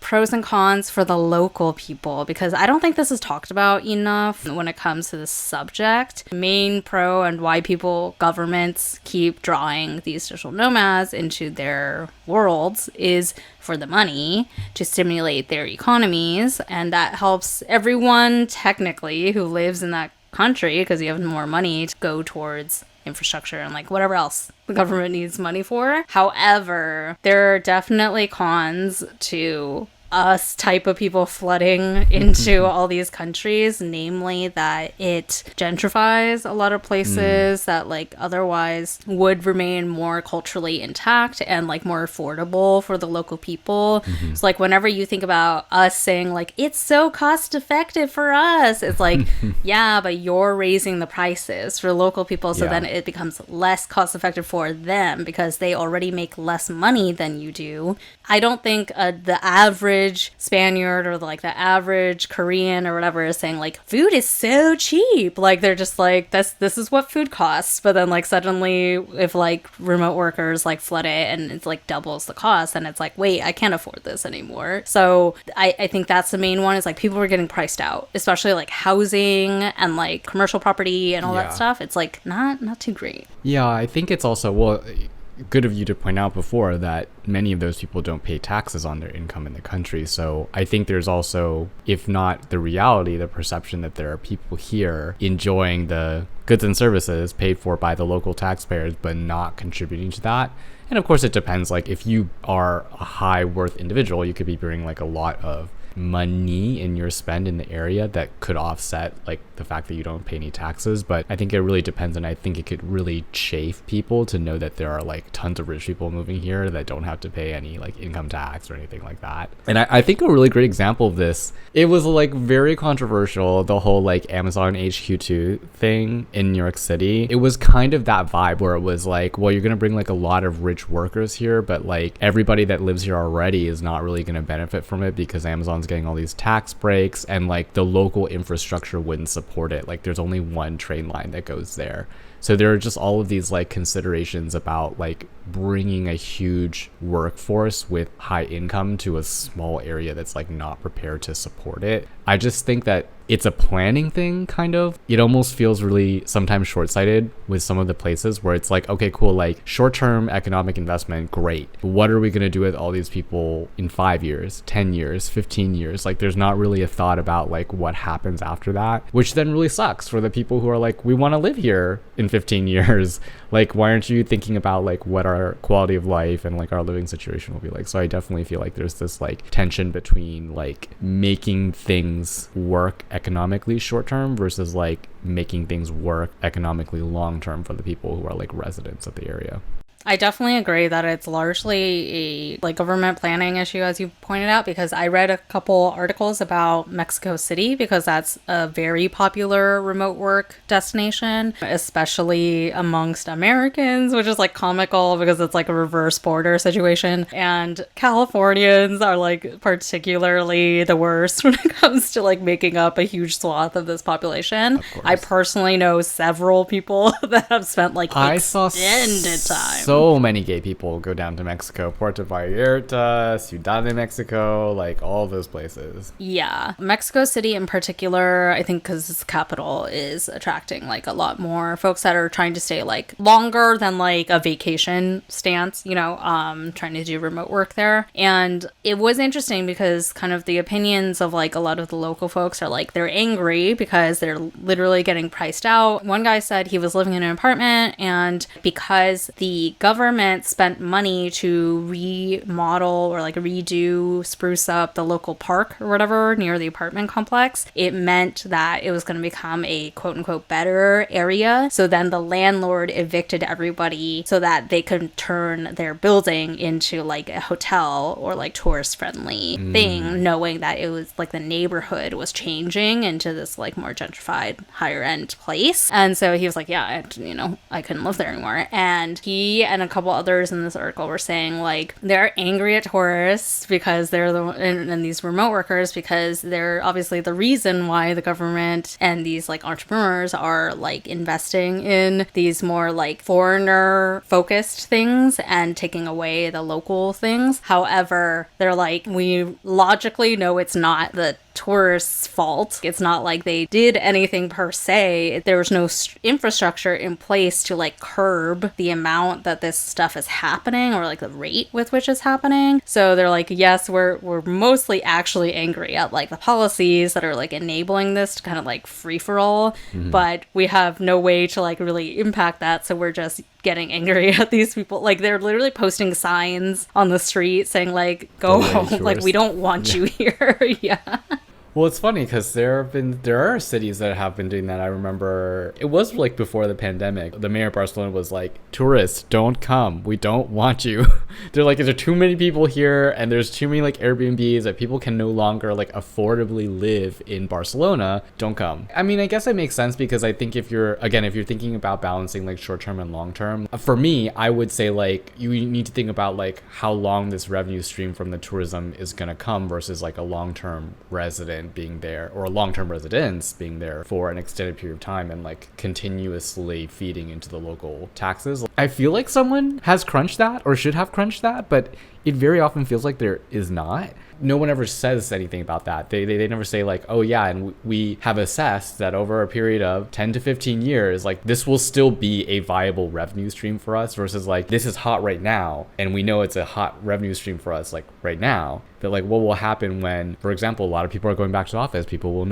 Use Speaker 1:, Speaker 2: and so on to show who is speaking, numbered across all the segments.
Speaker 1: pros and cons for the local people, because I don't think this is talked about enough when it comes to this subject. Main pro and why governments keep drawing these digital nomads into their worlds is for the money, to stimulate their economies, and that helps everyone technically who lives in that country, because you have more money to go towards infrastructure and like whatever else the government needs money for. However, there are definitely cons to us type of people flooding into all these countries, namely that it gentrifies a lot of places that like otherwise would remain more culturally intact and like more affordable for the local people. So like whenever you think about us saying like it's so cost effective for us, it's like yeah, but you're raising the prices for local people, so then it becomes less cost effective for them because they already make less money than you do. I don't think the average Spaniard or like the average Korean or whatever is saying like food is so cheap. Like they're just like this is what food costs. But then like suddenly if like remote workers like flood it and it's like doubles the cost, and it's like wait, I can't afford this anymore. So I think that's the main one, is like people are getting priced out, especially like housing and like commercial property and all that stuff. It's like not too great.
Speaker 2: Yeah, I think it's also good of you to point out before that many of those people don't pay taxes on their income in the country. So I think there's also, if not the reality, the perception that there are people here enjoying the goods and services paid for by the local taxpayers but not contributing to that. And of course it depends, like if you are a high worth individual, you could be bringing like a lot of money in your spend in the area that could offset like the fact that you don't pay any taxes. But I think it really depends, and I think it could really chafe people to know that there are like tons of rich people moving here that don't have to pay any like income tax or anything like that. And I think a really great example of this, it was like very controversial, the whole like Amazon HQ2 thing in New York City. It was kind of that vibe where it was like, well, you're gonna bring like a lot of rich workers here, but like everybody that lives here already is not really gonna benefit from it because Amazon's getting all these tax breaks and like the local infrastructure wouldn't support it. Like there's only one train line that goes there. So there are just all of these like considerations about like bringing a huge workforce with high income to a small area that's like not prepared to support it. I just think that it's a planning thing, kind of. It almost feels really sometimes short-sighted with some of the places where it's like, okay, cool, like short-term economic investment, great. But what are we going to do with all these people in 5 years, 10 years, 15 years? Like there's not really a thought about like what happens after that, which then really sucks for the people who are like, we want to live here in 15 years. Like, why aren't you thinking about like what our quality of life and like our living situation will be like? So I definitely feel like there's this like tension between like making things work economically short term versus like making things work economically long term for the people who are like residents of the area.
Speaker 1: I definitely agree that it's largely a like government planning issue, as you pointed out, because I read a couple articles about Mexico City, because that's a very popular remote work destination, especially amongst Americans, which is like comical because it's like a reverse border situation. And Californians are like particularly the worst when it comes to like making up a huge swath of this population. I personally know several people that have spent like extended time.
Speaker 2: So many gay people go down to Mexico, Puerto Vallarta, Ciudad de Mexico, like all those places.
Speaker 1: Yeah. Mexico City in particular, I think because it's the capital, is attracting like a lot more folks that are trying to stay like longer than like a vacation stance, you know, trying to do remote work there. And it was interesting because kind of the opinions of like a lot of the local folks are like, they're angry because they're literally getting priced out. One guy said he was living in an apartment, and because the government spent money to remodel or like redo, spruce up the local park or whatever near the apartment complex, it meant that it was going to become a quote unquote better area. So then the landlord evicted everybody so that they could turn their building into like a hotel or like tourist friendly thing, knowing that it was like the neighborhood was changing into this like more gentrified higher end place. And so he was like, yeah, I couldn't live there anymore. And he and a couple others in this article were saying like they're angry at tourists because they're and these remote workers because they're obviously the reason why the government and these like entrepreneurs are like investing in these more like foreigner focused things and taking away the local things. However, they're like, we logically know it's not the tourists' fault. It's not like they did anything per se. There was no infrastructure in place to like curb the amount that this stuff is happening or like the rate with which it's happening. So they're like, yes, we're mostly actually angry at like the policies that are like enabling this to kind of like free for all, but we have no way to like really impact that. So we're just getting angry at these people. Like they're literally posting signs on the street saying like, go home, like we don't want you here. Yeah.
Speaker 2: Well, it's funny because there are cities that have been doing that. I remember it was like before the pandemic. The mayor of Barcelona was like, tourists, don't come. We don't want you. They're like, there are too many people here and there's too many like Airbnbs that people can no longer like affordably live in Barcelona. Don't come. I mean, I guess it makes sense because I think if you're thinking about balancing like short term and long term, for me, I would say like you need to think about like how long this revenue stream from the tourism is going to come versus like a long term resident being there or long-term residents being there for an extended period of time and like continuously feeding into the local taxes. I feel like someone has crunched that or should have crunched that, but it very often feels like there is not. No one ever says anything about that. They never say like, oh yeah, and we have assessed that over a period of 10 to 15 years, like this will still be a viable revenue stream for us versus like this is hot right now and we know it's a hot revenue stream for us like right now. But like what will happen when, for example, a lot of people are going back to the office, people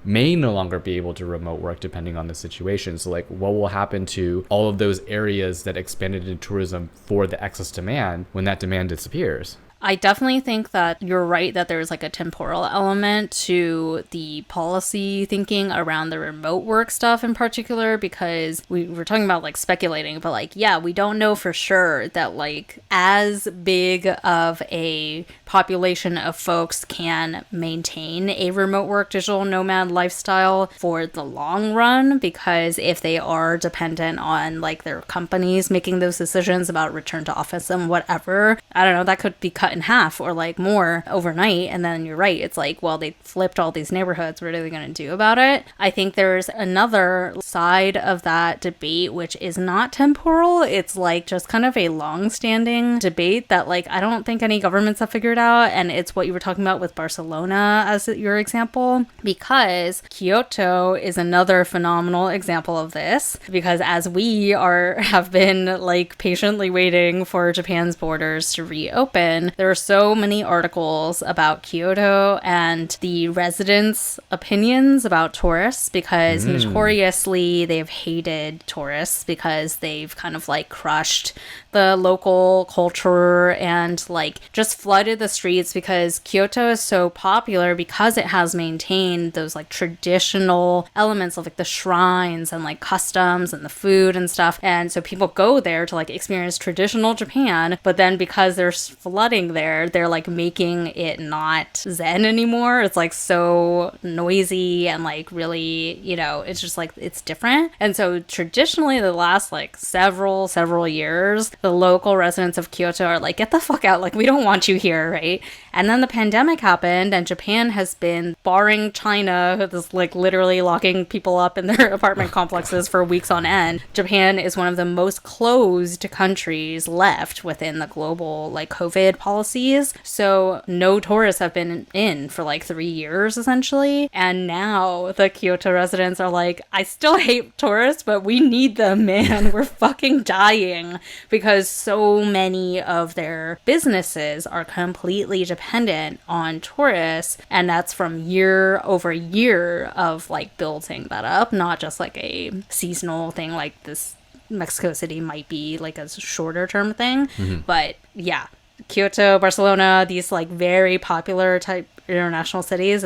Speaker 2: may no longer be able to remote work depending on the situation. So like what will happen to all of those areas that expanded in tourism for the excess demand when that demand disappears?
Speaker 1: I definitely think that you're right that there's like a temporal element to the policy thinking around the remote work stuff in particular, because we were talking about like speculating, but like, yeah, we don't know for sure that like as big of a population of folks can maintain a remote work digital nomad lifestyle for the long run, because if they are dependent on like their companies making those decisions about return to office and whatever, I don't know, that could be cut in half or like more overnight. And then you're right, it's like, well, they flipped all these neighborhoods, what are they going to do about it? I think there's another side of that debate which is not temporal. It's like just kind of a long-standing debate that like I don't think any governments have figured out, and it's what you were talking about with Barcelona as your example, because Kyoto is another phenomenal example of this, because as we have been like patiently waiting for Japan's borders to reopen, there are so many articles about Kyoto and the residents' opinions about tourists, because notoriously they've hated tourists because they've kind of like crushed the local culture and like just flooded the streets, because Kyoto is so popular because it has maintained those like traditional elements of like the shrines and like customs and the food and stuff. And so people go there to like experience traditional Japan, but then because there's flooding there, they're like making it not zen anymore. It's like so noisy and like really, you know, it's just like it's different. And so traditionally the last like several years, the local residents of Kyoto are like, get the fuck out, like we don't want you here, right? And then the pandemic happened and Japan has been, barring China, that's like literally locking people up in their apartment complexes for weeks on end, Japan is one of the most closed countries left within the global like COVID policies. So no tourists have been in for like 3 years essentially. And now the Kyoto residents are like, I still hate tourists, but we need them, man. We're fucking dying, because so many of their businesses are completely dependent on tourists. And that's from year over year of like building that up, not just like a seasonal thing like this Mexico City might be like a shorter term thing. But yeah, Kyoto, Barcelona, these like very popular type international cities,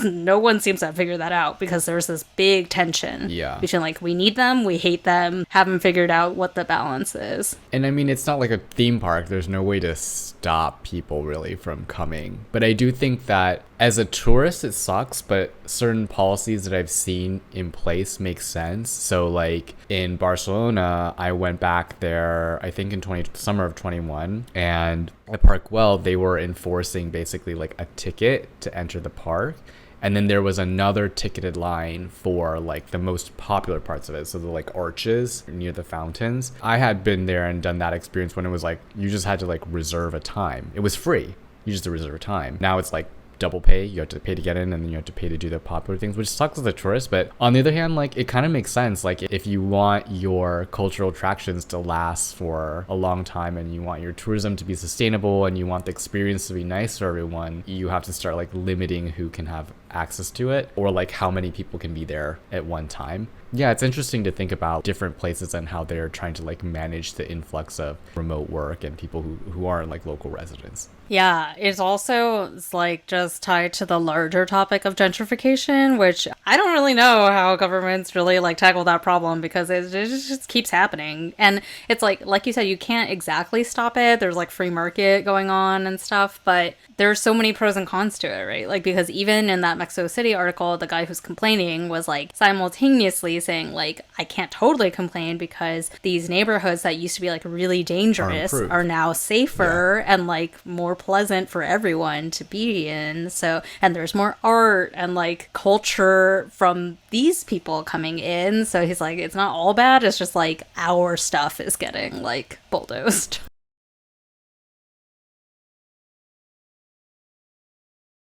Speaker 1: no one seems to have figured that out because there's this big tension between like we need them, we hate them, haven't figured out what the balance is.
Speaker 2: And I mean, it's not like a theme park. There's no way to stop people really from coming. But I do think that as a tourist, it sucks, but certain policies that I've seen in place make sense. So like in Barcelona, I went back there, I think in summer of 21, and at Park Well, they were enforcing basically like a ticket to enter the park. And then there was another ticketed line for like the most popular parts of it. So the like arches near the fountains. I had been there and done that experience when it was like, you just had to like reserve a time. It was free. You just had to reserve a time. Now it's like double pay. You have to pay to get in, and then you have to pay to do the popular things, which sucks as a tourist. But on the other hand, like it kind of makes sense. Like if you want your cultural attractions to last for a long time and you want your tourism to be sustainable and you want the experience to be nice for everyone, you have to start like limiting who can have access to it, or like how many people can be there at one time. Yeah, it's interesting to think about different places and how they're trying to like manage the influx of remote work and people who aren't like local residents.
Speaker 1: Yeah, it's like just tied to the larger topic of gentrification, which I don't really know how governments really like tackle that problem because it just keeps happening. And it's like you said, you can't exactly stop it. There's like free market going on and stuff, but there's so many pros and cons to it, right? Like because even in that Mexico City article, the guy who's complaining was like simultaneously saying like, I can't totally complain because these neighborhoods that used to be like really dangerous are now safer and like more pleasant for everyone to be in. So, and there's more art and like culture from these people coming in. So he's like, it's not all bad. It's just like our stuff is getting like bulldozed.